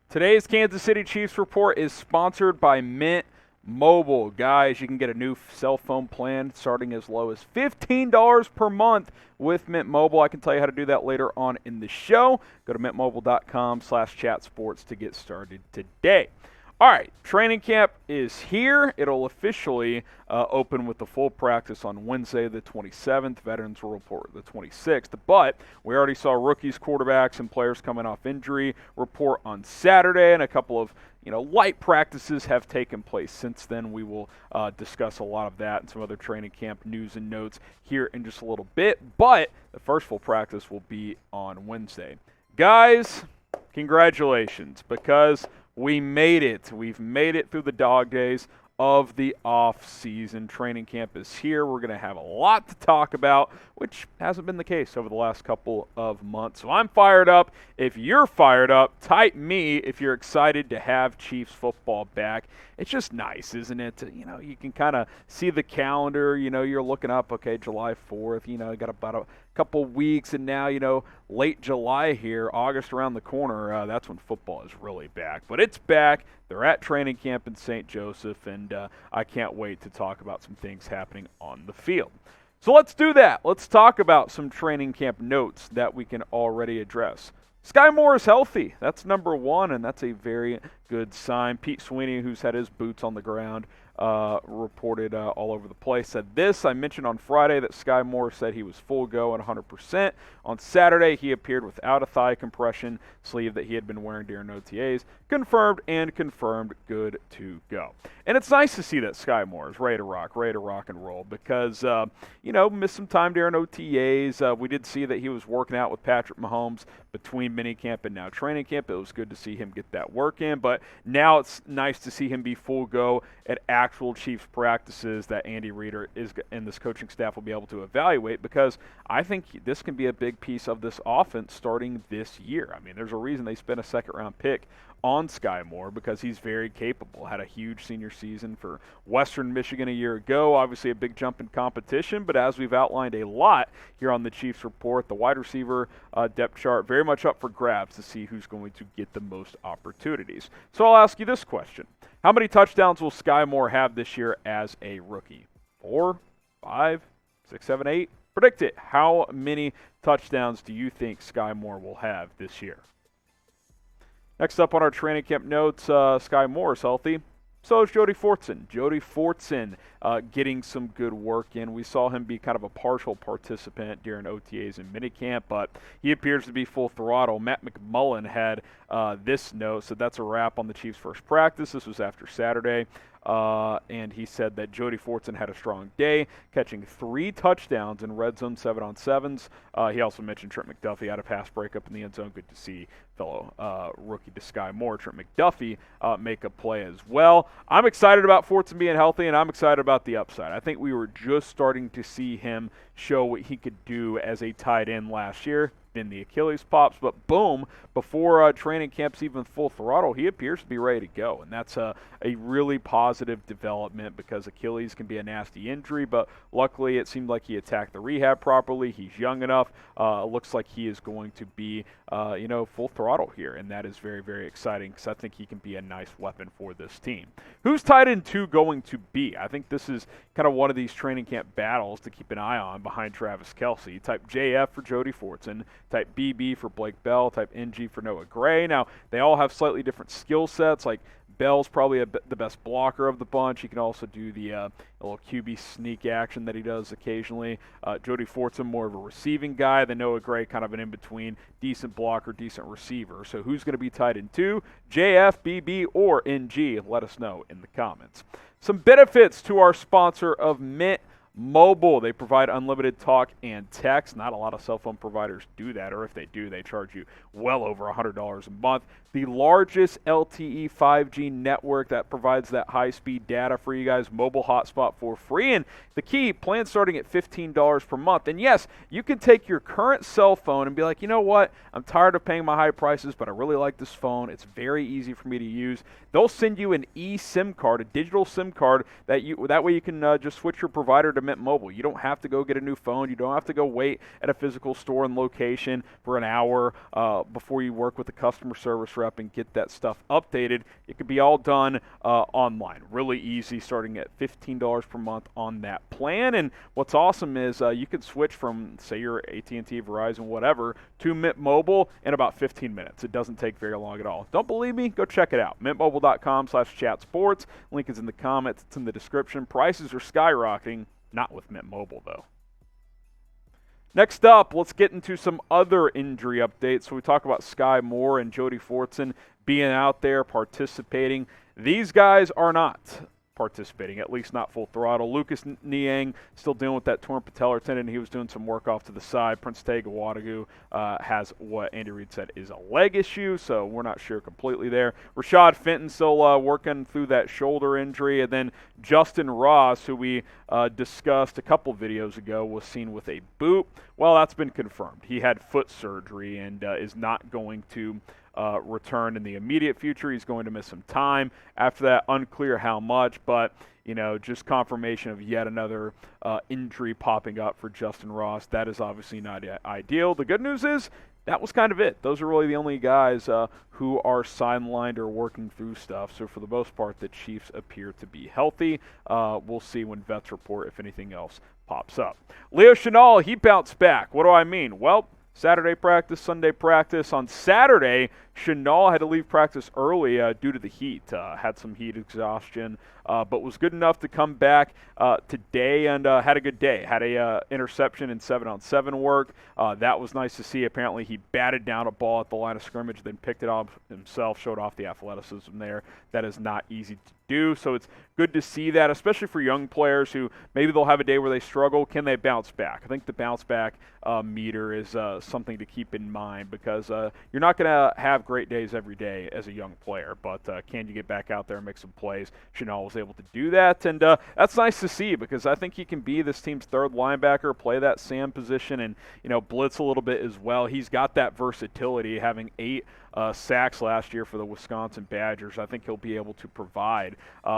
Today's Kansas City Chiefs report is sponsored by Mint Mobile. Guys, you can get a new cell phone plan starting as low as $15 per month with Mint Mobile. I can tell you how to do that later on in the show. Go to mintmobile.com/chatsports to get started today. All right, training camp is here. It'll officially open with the full practice on Wednesday, the 27th. Veterans will report the 26th. But we already saw rookies, quarterbacks, and players coming off injury report on Saturday, and a couple of light practices have taken place since then. We will discuss a lot of that and some other training camp news and notes here in just a little bit. But the first full practice will be on Wednesday. Guys, congratulations, because we made it. We've made it through the dog days of the off-season. Training camp is here. We're going to have a lot to talk about, which hasn't been the case over the last couple of months. So I'm fired up. If you're fired up, type me if you're excited to have Chiefs football back. It's just nice, isn't it? You can kind of see the calendar. You're looking up, okay, July 4th. You got about a couple weeks, and now, late July here, August around the corner, that's when football is really back. But it's back. They're at training camp in St. Joseph, and I can't wait to talk about some things happening on the field. So let's do that. Let's talk about some training camp notes that we can already address. Skyy Moore is healthy. That's number one, and that's a very good sign. Pete Sweeney, who's had his boots on the ground, reported all over the place, said this. I mentioned on Friday that Skyy Moore said he was full go at 100%. On Saturday, he appeared without a thigh compression sleeve that he had been wearing during OTAs. Confirmed, good to go. And it's nice to see that Skyy Moore is ready to rock and roll, because, missed some time during OTAs. We did see that he was working out with Patrick Mahomes between minicamp and now training camp. It was good to see him get that work in, but now it's nice to see him be full go at actual Chiefs practices that Andy Reid and this coaching staff will be able to evaluate, because I think this can be a big piece of this offense starting this year. I mean, there's a reason they spent a second-round pick on Skyy Moore, because he's very capable. Had a huge senior season for Western Michigan a year ago. Obviously a big jump in competition, but as we've outlined a lot here on the Chiefs report, the wide receiver depth chart very much up for grabs to see who's going to get the most opportunities. So I'll ask you this question. How many touchdowns will Skyy Moore have this year as a rookie? 4, 5, 6, 7, 8? Predict it. How many touchdowns do you think Skyy Moore will have this year? Next up on our training camp notes, Skyy Moore is healthy. So is Jody Fortson. Jody Fortson getting some good work in. We saw him be kind of a partial participant during OTAs and minicamp, but he appears to be full throttle. Matt McMullen had this note, so that's a wrap on the Chiefs' first practice. This was after Saturday. And he said that Jody Fortson had a strong day, catching 3 touchdowns in red zone 7-on-7s. He also mentioned Trent McDuffie had a pass breakup in the end zone. Good to see fellow rookie to Skyy Moore, Trent McDuffie, make a play as well. I'm excited about Fortson being healthy, and I'm excited about the upside. I think we were just starting to see him show what he could do as a tight end last year. Then the Achilles pops, but boom, before training camp's even full throttle, he appears to be ready to go. And that's a really positive development, because Achilles can be a nasty injury, but luckily it seemed like he attacked the rehab properly. He's young enough. Looks like he is going to be, full throttle here, and that is very, very exciting, because I think he can be a nice weapon for this team. Who's tight end 2 going to be? I think this is kind of one of these training camp battles to keep an eye on behind Travis Kelce. Type JF for Jody Fortson, type BB for Blake Bell, type NG for Noah Gray. Now, they all have slightly different skill sets. Like, Bell's probably the best blocker of the bunch. He can also do the little QB sneak action that he does occasionally. Jody Fortson, more of a receiving guy. Then Noah Gray, kind of an in-between, decent blocker, decent receiver. So who's going to be tight end 2? JF, BB, or NG? Let us know in the comments. Some benefits to our sponsor of Mint Mobile. They provide unlimited talk and text. Not a lot of cell phone providers do that, or if they do, they charge you well over $100 a month. The largest LTE 5G network that provides that high-speed data for you guys, mobile hotspot for free. And the key, plan starting at $15 per month. And yes, you can take your current cell phone and be like, you know what, I'm tired of paying my high prices, but I really like this phone. It's very easy for me to use. They'll send you an eSIM card, a digital SIM card, that way you can just switch your provider to Mint Mobile. You don't have to go get a new phone. You don't have to go wait at a physical store and location for an hour before you work with a customer service rep and get that stuff updated. It could be all done online. Really easy, starting at $15 per month on that plan. And what's awesome is you can switch from, say, your AT&T, Verizon, whatever, to Mint Mobile in about 15 minutes. It doesn't take very long at all. Don't believe me? Go check it out. mintmobile.com/chatsports. Link is in the comments. It's in the description. Prices are skyrocketing. Not with Mint Mobile, though. Next up, let's get into some other injury updates. So we talk about Skyy Moore and Jody Fortson being out there participating. These guys are not participating, at least not full throttle. Lucas Niang still dealing with that torn patellar tendon. He was doing some work off to the side. Tega Wanogho has what Andy Reid said is a leg issue, so we're not sure completely there. Rashad Fenton still working through that shoulder injury. And then Justyn Ross, who we discussed a couple videos ago, was seen with a boot. Well, that's been confirmed. He had foot surgery and is not going to return in the immediate future. He's going to miss some time. After that, unclear how much, but just confirmation of yet another injury popping up for Justyn Ross. That is obviously not ideal. The good news is that was kind of it. Those are really the only guys who are sidelined or working through stuff. So for the most part, the Chiefs appear to be healthy. We'll see when vets report if anything else pops up. Chenal, he bounced back. What do I mean? Well, Saturday practice, Sunday practice. On Saturday, Chenal had to leave practice early due to the heat. Had some heat exhaustion, but was good enough to come back today and had a good day. Had a interception in 7-on-7 work. That was nice to see. Apparently, he batted down a ball at the line of scrimmage, then picked it up himself, showed off the athleticism there. That is not easy to do, so it's good to see that, especially for young players who maybe they'll have a day where they struggle. Can they bounce back? I think the bounce back meter is something to keep in mind, because you're not going to have great days every day as a young player, but can you get back out there and make some plays? Chenal was able to do that, and that's nice to see, because I think he can be this team's third linebacker, play that Sam position, and blitz a little bit as well. He's got that versatility, having 8 sacks last year for the Wisconsin Badgers. I think he'll be able to provide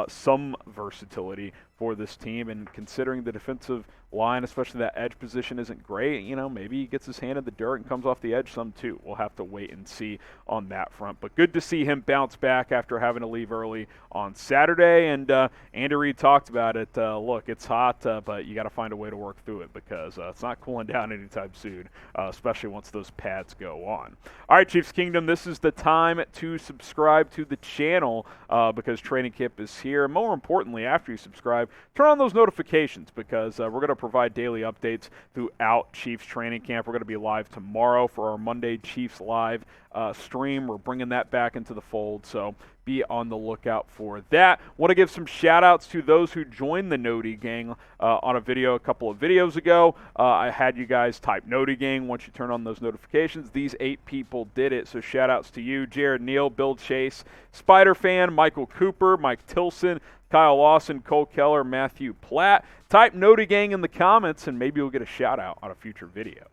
some versatility for this team, and considering the defensive line, especially that edge position, isn't great, maybe he gets his hand in the dirt and comes off the edge some too. We'll have to wait and see on that front, but good to see him bounce back after having to leave early on Saturday. And Andy Reid talked about it. Look, it's hot, but you got to find a way to work through it, because it's not cooling down anytime soon, especially once those pads go on. All right, Chiefs Kingdom, this is the time to subscribe to the channel because training camp is here. And more importantly, after you subscribe, turn on those notifications, because we're going to provide daily updates throughout Chiefs training camp. We're going to be live tomorrow for our Monday Chiefs Live stream. We're bringing that back into the fold, so be on the lookout for that. Want to give some shout outs to those who joined the Noti Gang on a video a couple of videos ago. I had you guys type Noti Gang once you turn on those notifications. These 8 people did it, so shout outs to you: Jared Neal, Bill Chase, Spider Fan, Michael Cooper, Mike Tilson, Kyle Lawson, Cole Keller, Matthew Platt. Type Noti Gang in the comments, and maybe you'll get a shout out on a future video.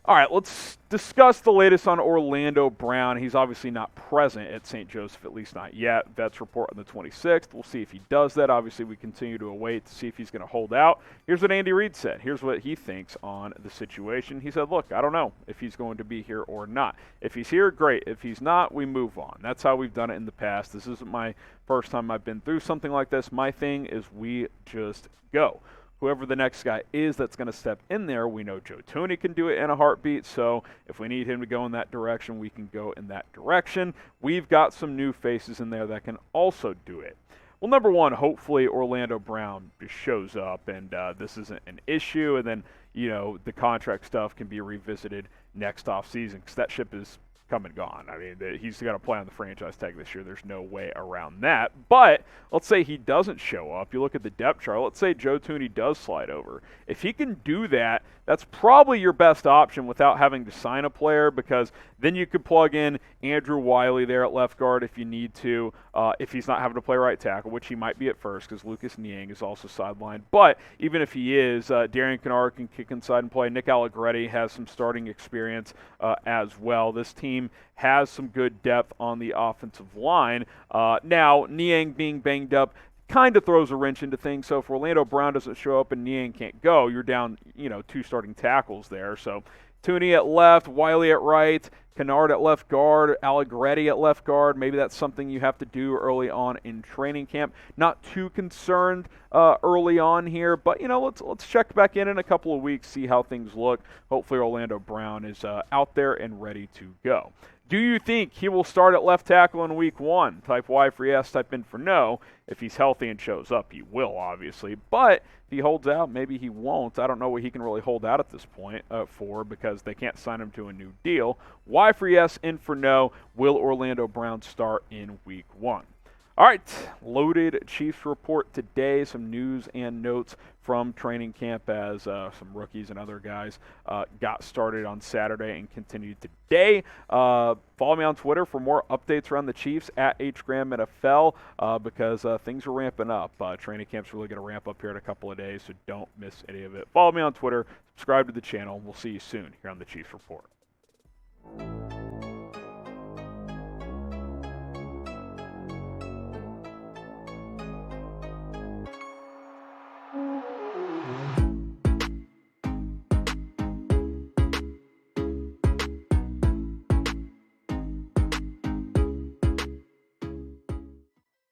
All right, let's discuss the latest on Orlando Brown. He's obviously not present at St. Joseph, at least not yet. Vets report on the 26th. We'll see if he does that. Obviously, we continue to await to see if he's going to hold out. Here's what Andy Reid said. Here's what he thinks on the situation. He said, look, I don't know if he's going to be here or not. If he's here, great. If he's not, we move on. That's how we've done it in the past. This isn't my first time I've been through something like this. My thing is we just go. Whoever the next guy is that's going to step in there, we know Joe Thuney can do it in a heartbeat, so if we need him to go in that direction, we can go in that direction. We've got some new faces in there that can also do it. Well, number one, hopefully Orlando Brown just shows up and this isn't an issue, and then, the contract stuff can be revisited next offseason, because that ship is come and gone. I mean, he's got to play on the franchise tag this year. There's no way around that. But let's say he doesn't show up. You look at the depth chart. Let's say Joe Thuney does slide over. If he can do that, that's probably your best option without having to sign a player, because then you could plug in Andrew Wiley there at left guard if you need to, if he's not having to play right tackle, which he might be at first because Lucas Niang is also sidelined. But even if he is, Darian Kennard can kick inside and play. Nick Allegretti has some starting experience as well. This team has some good depth on the offensive line. Now, Niang being banged up kind of throws a wrench into things. So if Orlando Brown doesn't show up and Niang can't go, you're down, 2 starting tackles there. So Thuney at left, Wiley at right, Kennard at left guard, Allegretti at left guard. Maybe that's something you have to do early on in training camp. Not too concerned early on here, but let's check back in a couple of weeks, see how things look. Hopefully Orlando Brown is out there and ready to go. Do you think he will start at left tackle in week 1? Type Y for yes, type in for no. If he's healthy and shows up, he will, obviously. But if he holds out, maybe he won't. I don't know what he can really hold out at this point for, because they can't sign him to a new deal. Y for yes, in for no. Will Orlando Brown start in week 1? All right, loaded Chiefs report today. Some news and notes from training camp as some rookies and other guys got started on Saturday and continued today. Follow me on Twitter for more updates around the Chiefs at HGramNFL because things are ramping up. Training camp's really going to ramp up here in a couple of days, so don't miss any of it. Follow me on Twitter, subscribe to the channel, and we'll see you soon here on the Chiefs Report.